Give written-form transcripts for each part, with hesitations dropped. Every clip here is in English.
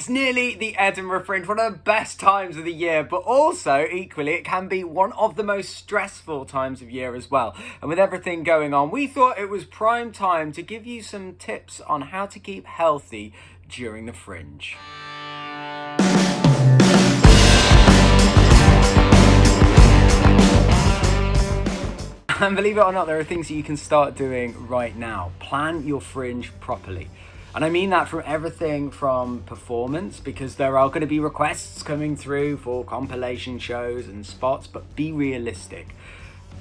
It's nearly the Edinburgh Fringe, one of the best times of the year, but also, equally, it can be one of the most stressful times of year as well. And with everything going on, we thought it was prime time to give you some tips on how to keep healthy during the Fringe. And believe it or not, there are things that you can start doing right now. Plan your Fringe properly. And I mean that from everything from performance, because there are going to be requests coming through for compilation shows and spots, but be realistic.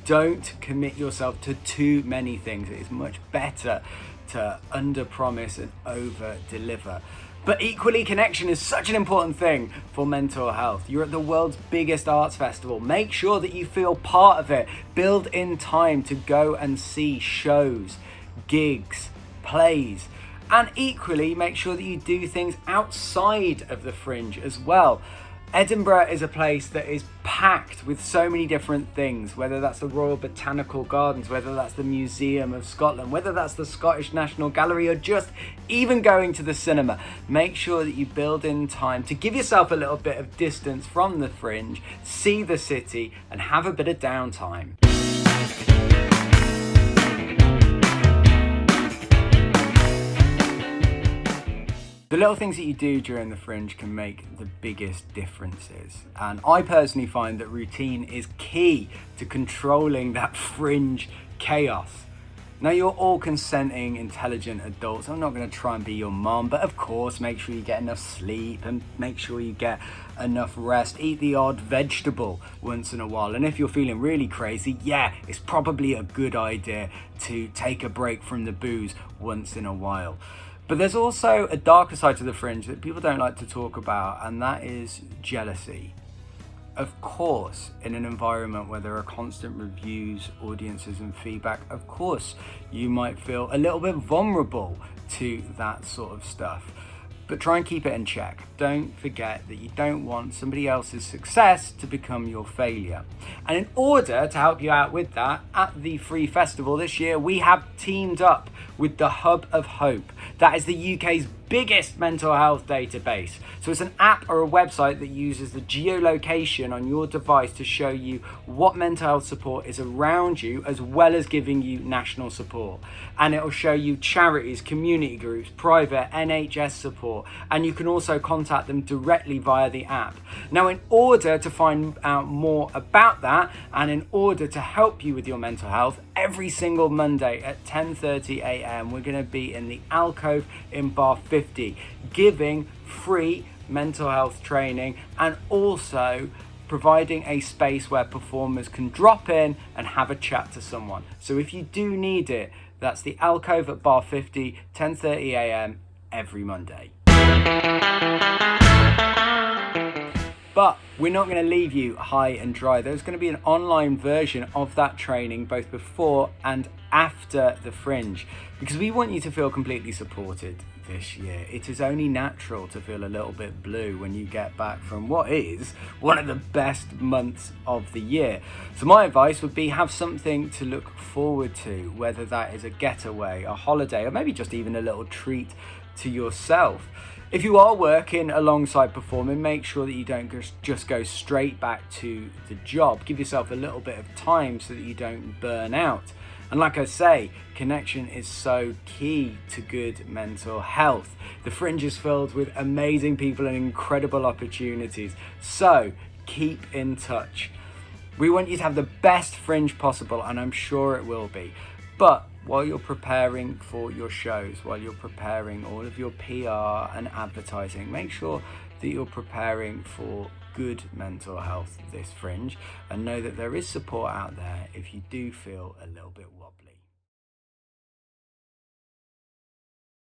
Don't commit yourself to too many things. It is much better to under-promise and over-deliver. But equally, connection is such an important thing for mental health. You're at the world's biggest arts festival. Make sure that you feel part of it. Build in time to go and see shows, gigs, plays. And equally, make sure that you do things outside of the Fringe as well. Edinburgh is a place that is packed with so many different things, whether that's the Royal Botanical Gardens, whether that's the Museum of Scotland, whether that's the Scottish National Gallery, or just even going to the cinema. Make sure that you build in time to give yourself a little bit of distance from the Fringe, see the city, and have a bit of downtime. The little things that you do during the Fringe can make the biggest differences. And I personally find that routine is key to controlling that Fringe chaos. Now, you're all consenting, intelligent adults. I'm not going to try and be your mom, but of course, make sure you get enough sleep and make sure you get enough rest. Eat the odd vegetable once in a while. And if you're feeling really crazy, it's probably a good idea to take a break from the booze once in a while. But there's also a darker side to the Fringe that people don't like to talk about, and that is jealousy. Of course, in an environment where there are constant reviews, audiences and feedback, of course, you might feel a little bit vulnerable to that sort of stuff. But try and keep it in check. Don't forget that you don't want somebody else's success to become your failure. And in order to help you out with that, at the Free Festival this year, we have teamed up with the Hub of Hope. That is the UK's biggest mental health database. So it's an app or a website that uses the geolocation on your device to show you what mental health support is around you, as well as giving you national support. And it'll show you charities, community groups, private NHS support, and you can also contact them directly via the app. Now, in order to find out more about that, and in order to help you with your mental health, every single Monday at 10:30 a.m, we're going to be in the alcove in Bar 50, giving free mental health training and also providing a space where performers can drop in and have a chat to someone. So if you do need it, that's the alcove at Bar 50, 10:30 a.m. every Monday. But we're not going to leave you high and dry. There's going to be an online version of that training both before and after the Fringe, because we want you to feel completely supported this year. It is only natural to feel a little bit blue when you get back from what is one of the best months of the year. So my advice would be have something to look forward to, whether that is a getaway, a holiday, or maybe just even a little treat to yourself. If you are working alongside performing, make sure that you don't just go straight back to the job. Give yourself a little bit of time so that you don't burn out. And like I say, connection is so key to good mental health. The Fringe is filled with amazing people and incredible opportunities. So keep in touch. We want you to have the best Fringe possible, and I'm sure it will be. But while you're preparing for your shows, while you're preparing all of your PR and advertising, make sure that you're preparing for good mental health this Fringe, and know that there is support out there if you do feel a little bit wobbly.